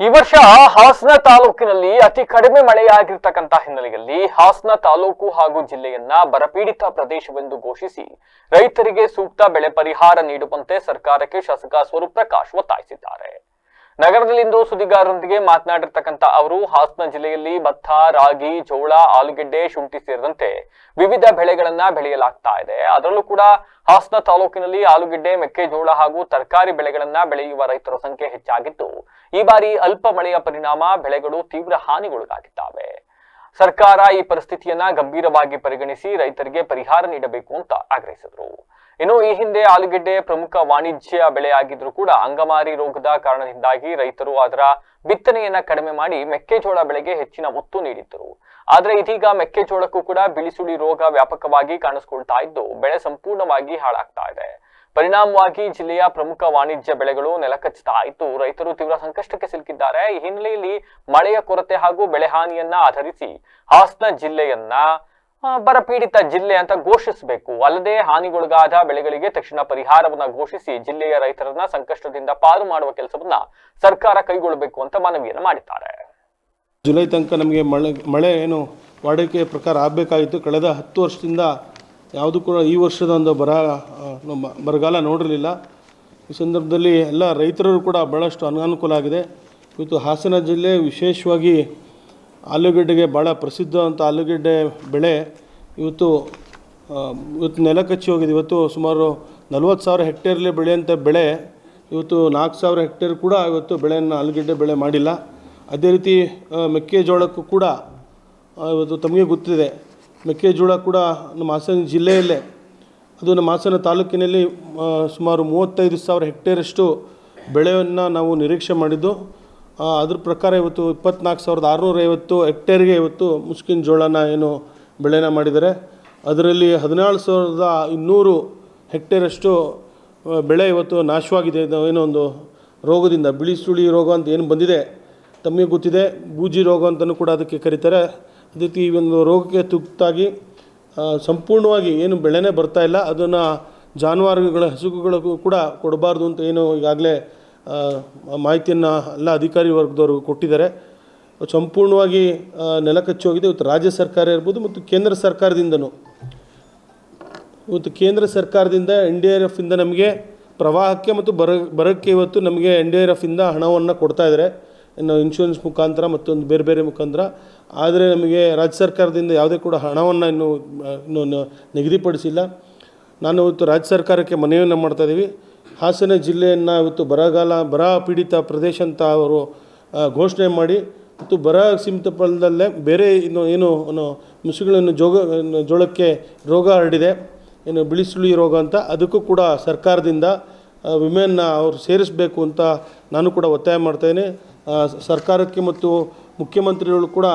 ಈ ವರ್ಷ ಹಾಸನ ತಾಲೂಕಿನಲ್ಲಿ ಅತಿ ಕಡಿಮೆ ಮಳೆಯಾಗಿರ್ತಕ್ಕಂಥ ಹಿನ್ನೆಲೆಯಲ್ಲಿ ಹಾಸನ ತಾಲೂಕು ಹಾಗೂ ಜಿಲ್ಲೆಯನ್ನ ಬರಪೀಡಿತ ಪ್ರದೇಶವೆಂದು ಘೋಷಿಸಿ ರೈತರಿಗೆ ಸೂಕ್ತ ಬೆಳೆ ಪರಿಹಾರ ನೀಡುವಂತೆ ಸರ್ಕಾರಕ್ಕೆ ಶಾಸಕ ಸ್ವರೂಪ್ ಪ್ರಕಾಶ್ ಒತ್ತಾಯಿಸಿದ್ದಾರೆ. ನಗರದಲ್ಲಿಂದು ಸುದ್ದಿಗಾರರೊಂದಿಗೆ ಮಾತನಾಡಿರ್ತಕ್ಕಂಥ ಅವರು ಹಾಸನ ಜಿಲ್ಲೆಯಲ್ಲಿ ಭತ್ತ, ರಾಗಿ, ಜೋಳ, ಆಲೂಗೆಡ್ಡೆ, ಶುಂಠಿ ಸೇರಿದಂತೆ ವಿವಿಧ ಬೆಳೆಗಳನ್ನ ಬೆಳೆಯಲಾಗ್ತಾ ಇದೆ. ಅದರಲ್ಲೂ ಕೂಡ ಹಾಸನ ತಾಲೂಕಿನಲ್ಲಿ ಆಲೂಗೆಡ್ಡೆ, ಮೆಕ್ಕೆಜೋಳ ಹಾಗೂ ತರಕಾರಿ ಬೆಳೆಗಳನ್ನ ಬೆಳೆಯುವ ರೈತರ ಸಂಖ್ಯೆ ಹೆಚ್ಚಾಗಿದ್ದು, ಈ ಬಾರಿ ಅಲ್ಪ ಮಳೆಯ ಪರಿಣಾಮ ಬೆಳೆಗಳು ತೀವ್ರ ಹಾನಿಗೊಳಗಾಗಿದ್ದಾವೆ. ಸರ್ಕಾರ ಈ ಪರಿಸ್ಥಿತಿಯನ್ನ ಗಂಭೀರವಾಗಿ ಪರಿಗಣಿಸಿ ರೈತರಿಗೆ ಪರಿಹಾರ ನೀಡಬೇಕು ಅಂತ ಆಗ್ರಹಿಸಿದರು. ಇನ್ನು ಈ ಹಿಂದೆ ಆಲೂಗೆಡ್ಡೆ ಪ್ರಮುಖ ವಾಣಿಜ್ಯ ಬೆಳೆಯಾಗಿದ್ರೂ ಕೂಡ ಅಂಗಮಾರಿ ರೋಗದ ಕಾರಣದಿಂದಾಗಿ ರೈತರು ಅದರ ಬಿತ್ತನೆಯನ್ನ ಕಡಿಮೆ ಮಾಡಿ ಮೆಕ್ಕೆಜೋಳ ಬೆಳೆಗೆ ಹೆಚ್ಚಿನ ಒತ್ತು ನೀಡಿದ್ದರು. ಆದ್ರೆ ಇದೀಗ ಮೆಕ್ಕೆಜೋಳಕ್ಕೂ ಕೂಡ ಬಿಳಿಸುಳಿ ರೋಗ ವ್ಯಾಪಕವಾಗಿ ಕಾಣಿಸಿಕೊಳ್ತಾ ಇದ್ದು ಬೆಳೆ ಸಂಪೂರ್ಣವಾಗಿ ಹಾಳಾಗ್ತಾ ಇದೆ. ಪರಿಣಾಮವಾಗಿ ಜಿಲ್ಲೆಯ ಪ್ರಮುಖ ವಾಣಿಜ್ಯ ಬೆಳೆಗಳು ನೆಲಕಚ್ಚುತ್ತಾ ಇದ್ದು ರೈತರು ತೀವ್ರ ಸಂಕಷ್ಟಕ್ಕೆ ಸಿಲುಕಿದ್ದಾರೆ. ಈ ಹಿನ್ನೆಲೆಯಲ್ಲಿ ಮಳೆಯ ಕೊರತೆ ಹಾಗೂ ಬೆಳೆ ಹಾನಿಯನ್ನ ಆಧರಿಸಿ ಹಾಸನ ಜಿಲ್ಲೆಯನ್ನ ಬರಪೀಡಿತ ಜಿಲ್ಲೆ ಅಂತ ಘೋಷಿಸಬೇಕು. ಅಲ್ಲದೆ ಹಾನಿಗೊಳಗಾದ ಬೆಳೆಗಳಿಗೆ ತಕ್ಷಣ ಪರಿಹಾರವನ್ನ ಘೋಷಿಸಿ ಜಿಲ್ಲೆಯ ರೈತರನ್ನ ಸಂಕಷ್ಟದಿಂದ ಪಾರು ಮಾಡುವ ಕೆಲಸವನ್ನ ಸರ್ಕಾರ ಕೈಗೊಳ್ಳಬೇಕು ಅಂತ ಮನವಿಯನ್ನು ಮಾಡಿದ್ದಾರೆ. ಜುಲೈ ತನಕ ನಮಗೆ ಮಳೆ ಏನು ವಾಡಿಕೆ ಪ್ರಕಾರ ಆಗಬೇಕಾಗಿತ್ತು. ಕಳೆದ 10 ವರ್ಷದಿಂದ ಯಾವುದೂ ಕೂಡ ಈ ವರ್ಷದ ಒಂದು ಬರಗಾಲ ನೋಡಿರಲಿಲ್ಲ. ಈ ಸಂದರ್ಭದಲ್ಲಿ ಎಲ್ಲ ರೈತರು ಕೂಡ ಭಾಳಷ್ಟು ಅನಾನುಕೂಲ ಆಗಿದೆ. ಇವತ್ತು ಹಾಸನ ಜಿಲ್ಲೆ ವಿಶೇಷವಾಗಿ ಆಲೂಗೆಡ್ಡೆಗೆ ಭಾಳ ಪ್ರಸಿದ್ಧ ಅಂತ ಆಲೂಗೆಡ್ಡೆ ಬೆಳೆ ಇವತ್ತು ನೆಲಕಚ್ಚಿ ಹೋಗಿದೆ. ಇವತ್ತು ಸುಮಾರು 40,000 ಹೆಕ್ಟೇರ್ಲಿ ಬೆಳೆಯುವಂಥ ಬೆಳೆ ಇವತ್ತು 4,000 ಹೆಕ್ಟೇರ್ ಕೂಡ ಇವತ್ತು ಬೆಳೆಯನ್ನು ಆಲೂಗೆಡ್ಡೆ ಬೆಳೆ ಮಾಡಿಲ್ಲ. ಅದೇ ರೀತಿ ಮೆಕ್ಕೆಜೋಳಕ್ಕೂ ಕೂಡ ಇವತ್ತು ತಮಗೆ ಗೊತ್ತಿದೆ, ಮೆಕ್ಕೆಜೋಳ ಕೂಡ ನಮ್ಮ ಹಾಸನ ಜಿಲ್ಲೆಯಲ್ಲೇ ಅದು ನಮ್ಮ ಹಾಸನ ತಾಲೂಕಿನಲ್ಲಿ ಸುಮಾರು 35,000 ಹೆಕ್ಟೇರಷ್ಟು ಬೆಳೆಯನ್ನು ನಾವು ನಿರೀಕ್ಷೆ ಮಾಡಿದ್ದು. ಅದ್ರ ಪ್ರಕಾರ ಇವತ್ತು 24,650 ಹೆಕ್ಟೇರ್ಗೆ ಇವತ್ತು ಮುಸ್ಕಿನ ಜೋಳನ ಏನು ಬೆಳೆನ ಮಾಡಿದ್ದಾರೆ. ಅದರಲ್ಲಿ 17,200 ಹೆಕ್ಟೇರಷ್ಟು ಬೆಳೆ ಇವತ್ತು ನಾಶವಾಗಿದೆ. ಏನೋ ಒಂದು ರೋಗದಿಂದ, ಬಿಳಿಸುಳಿ ರೋಗ ಅಂತ ಏನು ಬಂದಿದೆ ತಮಗೆ ಗೊತ್ತಿದೆ, ಬೂಜಿ ರೋಗ ಅಂತಲೂ ಕೂಡ ಅದಕ್ಕೆ ಕರೀತಾರೆ. ಅದೇ ರೀತಿ ಈ ಒಂದು ರೋಗಕ್ಕೆ ತುತ್ತಾಗಿ ಸಂಪೂರ್ಣವಾಗಿ ಏನು ಬೆಳೆನೇ ಬರ್ತಾ ಇಲ್ಲ. ಅದನ್ನು ಜಾನುವಾರುಗಳ ಹಸುಗಳಿಗೂ ಕೂಡ ಕೊಡಬಾರ್ದು ಅಂತ ಏನು ಈಗಾಗಲೇ ಮಾಹಿತಿಯನ್ನು ಎಲ್ಲ ಅಧಿಕಾರಿ ವರ್ಗದವರು ಕೊಟ್ಟಿದ್ದಾರೆ. ಸಂಪೂರ್ಣವಾಗಿ ನೆಲಕಚ್ಚಿ ಹೋಗಿದೆ. ಇವತ್ತು ರಾಜ್ಯ ಸರ್ಕಾರ ಇರ್ಬೋದು ಮತ್ತು ಕೇಂದ್ರ ಸರ್ಕಾರದಿಂದನೂ ಇವತ್ತು ಕೇಂದ್ರ ಸರ್ಕಾರದಿಂದ NDRF ಇಂದ ನಮಗೆ ಪ್ರವಾಹಕ್ಕೆ ಮತ್ತು ಬರಕ್ಕೆ ಇವತ್ತು ನಮಗೆ NDRF ಇಂದ ಹಣವನ್ನು ಕೊಡ್ತಾ ಇದ್ದಾರೆ, ಇನ್ನು ಇನ್ಶೂರೆನ್ಸ್ ಮುಖಾಂತರ ಮತ್ತೊಂದು ಬೇರೆ ಬೇರೆ ಮುಖಾಂತರ. ಆದರೆ ನಮಗೆ ರಾಜ್ಯ ಸರ್ಕಾರದಿಂದ ಯಾವುದೇ ಕೂಡ ಹಣವನ್ನು ಇನ್ನೂ ನಿಗದಿಪಡಿಸಿಲ್ಲ. ನಾನು ಇವತ್ತು ರಾಜ್ಯ ಸರ್ಕಾರಕ್ಕೆ ಮನವಿಯನ್ನು ಮಾಡ್ತಾಯಿದ್ದೀವಿ. ಹಾಸನ ಜಿಲ್ಲೆಯನ್ನು ಇವತ್ತು ಬರ ಪೀಡಿತ ಪ್ರದೇಶ ಅಂತ ಅವರು ಘೋಷಣೆ ಮಾಡಿ ಮತ್ತು ಬರ ಸೀಮಿತ ಫಲದಲ್ಲೇ ಬೇರೆ ಏನು ಮುಸುಗಳನ್ನು ಜೋಳಕ್ಕೆ ರೋಗ ಹರಡಿದೆ, ಏನು ಬಿಳಿಸುಳಿ ರೋಗ ಅಂತ, ಅದಕ್ಕೂ ಕೂಡ ಸರ್ಕಾರದಿಂದ ವಿಮೆಯನ್ನು ಅವರು ಸೇರಿಸಬೇಕು ಅಂತ ನಾನು ಕೂಡ ಒತ್ತಾಯ ಮಾಡ್ತಾಯಿದ್ದೀನಿ. ಸರ್ಕಾರಕ್ಕೆ ಮತ್ತು ಮುಖ್ಯಮಂತ್ರಿಗಳು ಕೂಡ